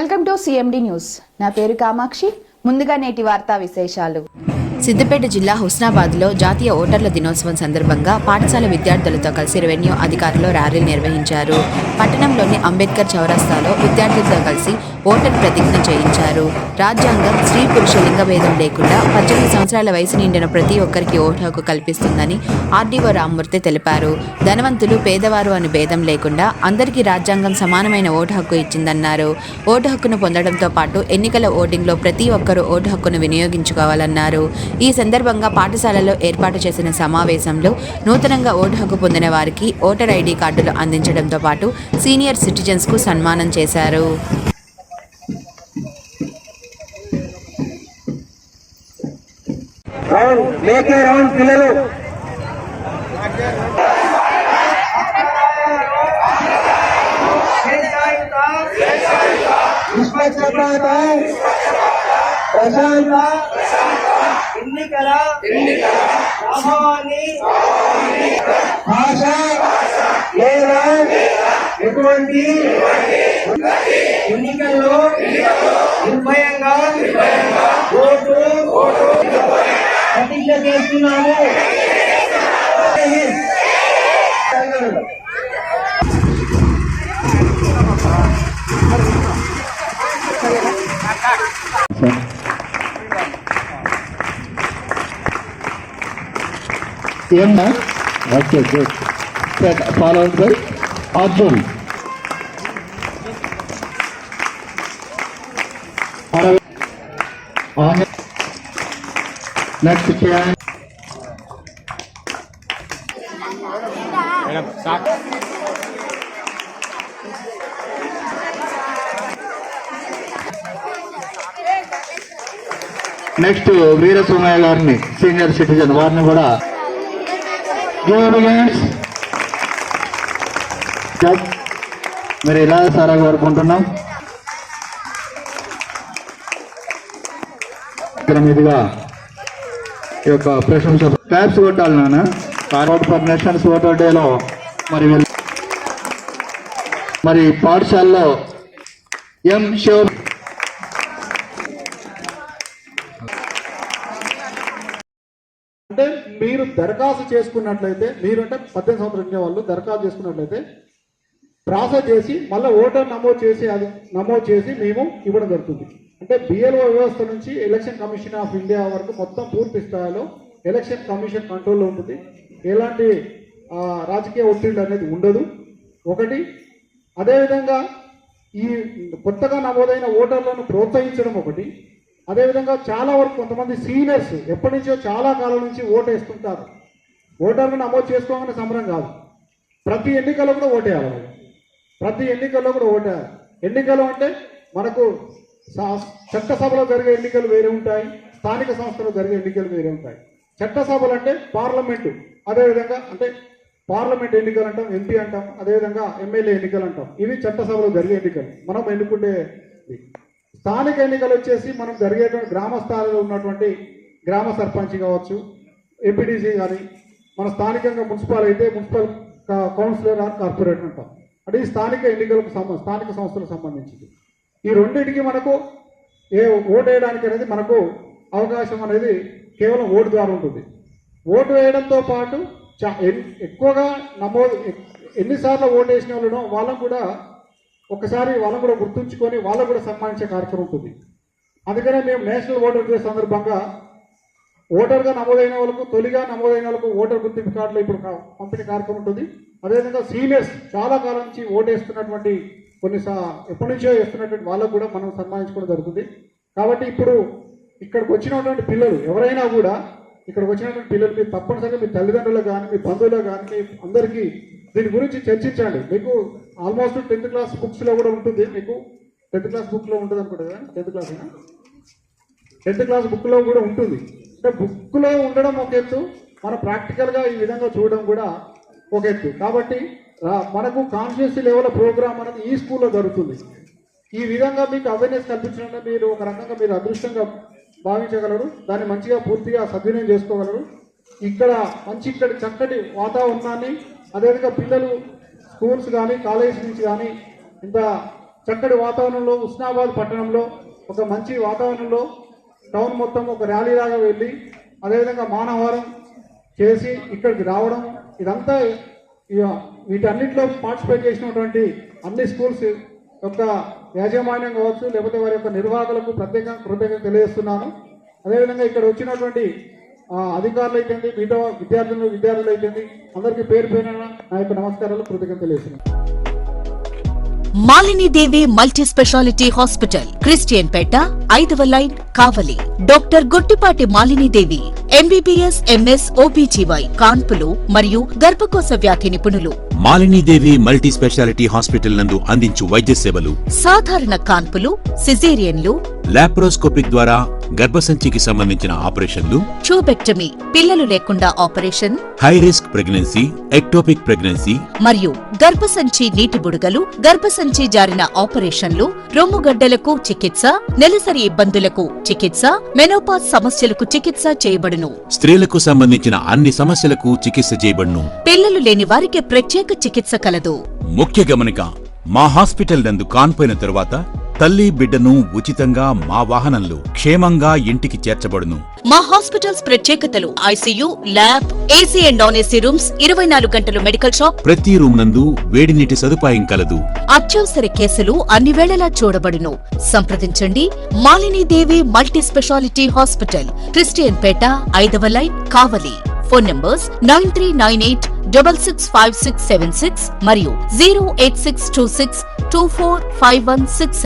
Welcome to CMD news. నా పేరు కామాక్షి. ముందుగా నేటి వార్తా విశేషాలు. సిద్దిపేట జిల్లా హుస్నాబాద్లో జాతీయ ఓటర్ల దినోత్సవం సందర్భంగా పాఠశాల విద్యార్థులతో కలిసి రెవెన్యూ అధికారులు ర్యాలీ నిర్వహించారు. పట్టణంలోని అంబేద్కర్ చౌరస్తాలో విద్యార్థులతో కలిసి ఓటర్ ప్రతిజ్ఞ చేయించారు. రాజ్యాంగం స్త్రీ పురుష లింగభేదం లేకుండా 18 సంవత్సరాల వయసు నిండిన ప్రతి ఒక్కరికి ఓటు హక్కు కల్పిస్తుందని ఆర్డీఓ రామ్మూర్తి తెలిపారు. ధనవంతులు పేదవారు అని భేదం లేకుండా అందరికీ రాజ్యాంగం సమానమైన ఓటు హక్కు ఇచ్చిందన్నారు. ఓటు హక్కును పొందడంతో పాటు ఎన్నికల ఓటింగ్లో ప్రతి ఒక్కరూ ఓటు హక్కును వినియోగించుకోవాలన్నారు. ఈ సందర్భంగా పాఠశాలలో ఏర్పాటు చేసిన సమావేశంలో నూతనంగా ఓటు హక్కు పొందిన వారికి ఓటర్ ఐడి కార్డులు అందించడంతో పాటు సీనియర్ సిటిజన్స్ కు సన్మానం చేశారు. ఎన్నికల ప్రభావాన్ని భాష లేదా ఎటువంటి ఎన్నికల్లో నిర్భయంగా ఓటు ప్రతిజ్ఞ చేస్తున్నాము. Okay, good. Followed by Arjun. Next chair. Next Veera Somayya గారిని సీనియర్ సిటిజన్ వారిని కూడా మీరు ఇలా సారా కోరుకుంటున్నాం. మీదుగా ఈ యొక్క ప్రశంస ట్యాప్స్ కొట్టాలి నాన్న. ఫార్వర్డ్ ఫర్ నేషన్స్ ఓటర్ డేలో మరి పాఠశాలలో ఎం షో అంటే మీరు దరఖాస్తు చేసుకున్నట్లయితే, మీరు అంటే 18 సంవత్సరాల వాళ్ళు దరఖాస్తు చేసుకున్నట్లయితే ప్రాసెస్ చేసి మళ్ళీ ఓటర్ నమోదు చేసి మేము ఇవ్వడం జరుగుతుంది. అంటే బిఎల్ఓ వ్యవస్థ నుంచి ఎలక్షన్ కమిషన్ ఆఫ్ ఇండియా వరకు మొత్తం పూర్తి స్థాయిలో ఎలక్షన్ కమిషన్ కంట్రోల్లో ఉంటుంది. ఎలాంటి రాజకీయ ఒత్తిడి అనేది ఉండదు. ఒకటి, అదేవిధంగా ఈ కొత్తగా నమోదైన ఓటర్లను ప్రోత్సహించడం ఒకటి. అదేవిధంగా చాలా వరకు కొంతమంది సీనియర్స్ ఎప్పటి నుంచో చాలా కాలం నుంచి ఓటు వేస్తుంటారు. ఓటర్ను నమోదు చేసుకోగానే సమరం కాదు, ప్రతి ఎన్నికల్లో కూడా ఓటేయాలి. ప్రతి ఎన్నికల్లో కూడా ఓటేయాలి. ఎన్నికలు అంటే మనకు చట్టసభలో జరిగే ఎన్నికలు వేరే ఉంటాయి, స్థానిక సంస్థలో జరిగే ఎన్నికలు వేరే ఉంటాయి. చట్టసభలు అంటే పార్లమెంటు, అదేవిధంగా అంటే పార్లమెంట్ ఎన్నికలు అంటాం, ఎంపీ అంటాం, అదేవిధంగా ఎమ్మెల్యే ఎన్నికలు అంటాం. ఇవి చట్టసభలో జరిగే ఎన్నికలు, మనం ఎన్నుకుంటే. స్థానిక ఎన్నికలు వచ్చేసి మనం జరిగేటువంటి గ్రామ స్థాయిలో ఉన్నటువంటి గ్రామ సర్పంచ్ కావచ్చు, ఏపీడీసీ కానీ, మన స్థానికంగా మున్సిపల్ అయితే మున్సిపల్ కౌన్సిలర్ ఆర్ కార్పొరేటర్ అంటాం. అంటే ఈ స్థానిక ఎన్నికలకు స్థానిక సంస్థలకు సంబంధించింది. ఈ రెండింటికి మనకు ఓటు వేయడానికి అనేది మనకు అవకాశం అనేది కేవలం ఓటు ద్వారా ఉంటుంది. ఓటు వేయడంతో పాటు ఎక్కువగా ఎన్నిసార్లు ఓటు వేసిన వాళ్ళనో వాళ్ళకు కూడా ఒకసారి వాళ్ళని కూడా గుర్తుంచుకొని వాళ్ళకు కూడా సన్మానించే కార్యక్రమం ఉంటుంది. అందుకనే మేము నేషనల్ ఓటర్ డే సందర్భంగా ఓటర్గా నమోదైన వాళ్ళకు, తొలిగా నమోదైన వాళ్ళకు ఓటర్ గుర్తింపు కార్డులు ఇప్పుడు పంపిణీ కార్యక్రమం ఉంటుంది. అదేవిధంగా సీనియర్స్ చాలా కాలం నుంచి ఓటు వేస్తున్నటువంటి ఎప్పటి నుంచో వేస్తున్నటువంటి వాళ్ళకు కూడా మనం సన్మానించుకోవడం జరుగుతుంది. కాబట్టి ఇప్పుడు ఇక్కడికి వచ్చినటువంటి పిల్లలు ఎవరైనా కూడా, ఇక్కడికి వచ్చినటువంటి పిల్లలు మీరు తప్పనిసరిగా మీ తల్లిదండ్రులకు కానీ, మీ బంధువులకు కానీ, మీ అందరికీ దీని గురించి చర్చించండి. మీకు ఆల్మోస్ట్ 10th క్లాస్ బుక్స్లో కూడా ఉంటుంది. మీకు 10th క్లాస్ బుక్లో ఉంటుంది అనుకుంటుంది కదా, 10th క్లాస్ బుక్లో కూడా ఉంటుంది. అంటే బుక్లో ఉండడం ఒక ఎత్తు, మన ప్రాక్టికల్గా ఈ విధంగా చూడడం కూడా ఒక ఎత్తు. కాబట్టి మనకు కాన్షియస్ లెవెల్ ప్రోగ్రామ్ అనేది ఈ స్కూల్లో జరుగుతుంది. ఈ విధంగా మీకు అవేర్నెస్ కల్పించడం మీరు ఒక రకంగా మీరు అదృష్టంగా భావించగలరు. దాన్ని మంచిగా పూర్తిగా సద్వినియోగం చేసుకోగలరు. ఇక్కడ చక్కటి వాతావరణాన్ని, అదేవిధంగా పిల్లలు స్కూల్స్ కానీ కాలేజీ నుంచి కానీ ఇంత చక్కటి వాతావరణంలో హుస్నాబాద్ పట్టణంలో ఒక మంచి వాతావరణంలో టౌన్ మొత్తం ఒక ర్యాలీ లాగా వెళ్ళి అదేవిధంగా మానవహారం చేసి ఇక్కడికి రావడం ఇదంతా వీటన్నిటిలో పార్టిసిపేట్ చేసినటువంటి అన్ని స్కూల్స్ యొక్క యాజమాన్యం కావచ్చు లేకపోతే వారి యొక్క నిర్వాహకులకు ప్రత్యేకంగా కృతజ్ఞత తెలియజేస్తున్నాను. అదేవిధంగా ఇక్కడ వచ్చినటువంటి అధికారులు అయితేంది మిగతా విద్యార్థులు అయితేంది అందరికీ పేరు పేరున నా యొక్క నమస్కారాలు కృతజ్ఞత తెలియజేస్తున్నాను. Malinidevi multi speciality hospital, Christian Peta, 5వ line, Kavali. Doctor Gottipati Malinidevi, MBBS, MS, OBGY, కాన్పులు మరియు గర్భకోశ వ్యాధి నిపుణులు. మాలినీదేవి మల్టీ స్పెషాలిటీ హాస్పిటల్ నందు అందించు వైద్య సేవలు: సాధారణ కాన్పులు, సిజేరియన్లు, లాప్రోస్కోపిక్ ద్వారా గర్భసంచికి సంబంధించిన ఆపరేషన్లు, ట్యూబెక్టమీ, పిల్లలు లేకుండా operation, high risk pregnancy, ectopic pregnancy మరియు గర్భసంచి నీటి బుడగలు, గర్భసంచి జారిన ఆపరేషన్లు, రొమ్ముగడ్డలకు చికిత్స, నెలసరి ఇబ్బందులకు చికిత్స, మెనోపాజ్ సమస్యలకు చికిత్స చేయబడును. స్త్రీలకు సంబంధించిన అన్ని సమస్యలకు చికిత్స చేయబడును. పిల్లలు లేని వారికి ప్రత్యేక చికిత్స కలదు. ముఖ్య గమనిక: మా హాస్పిటల్ నందు కాన్పోయిన తరువాత తల్లి బిడ్డను ఉచితంగా మా వాహనంలో క్షేమంగా ఇంటికి చేర్చబడును. మా హాస్పిటల్స్ ప్రత్యేకతలు: ICU, lab, AC and non AC rooms, 24 గంటలు మెడికల్ షాప్, ప్రతి రూమ్ నందు వేడి నీటి సదుపాయం కలదు. అత్యవసర కేసులు అన్ని వేళలా చూడబడును. సంప్రదించండి Malinidevi multi speciality hospital, Christian Peta, 5వ లైన్, కావలి. ఫోన్ నంబర్స్ 9398665676 మరియు 08626245166.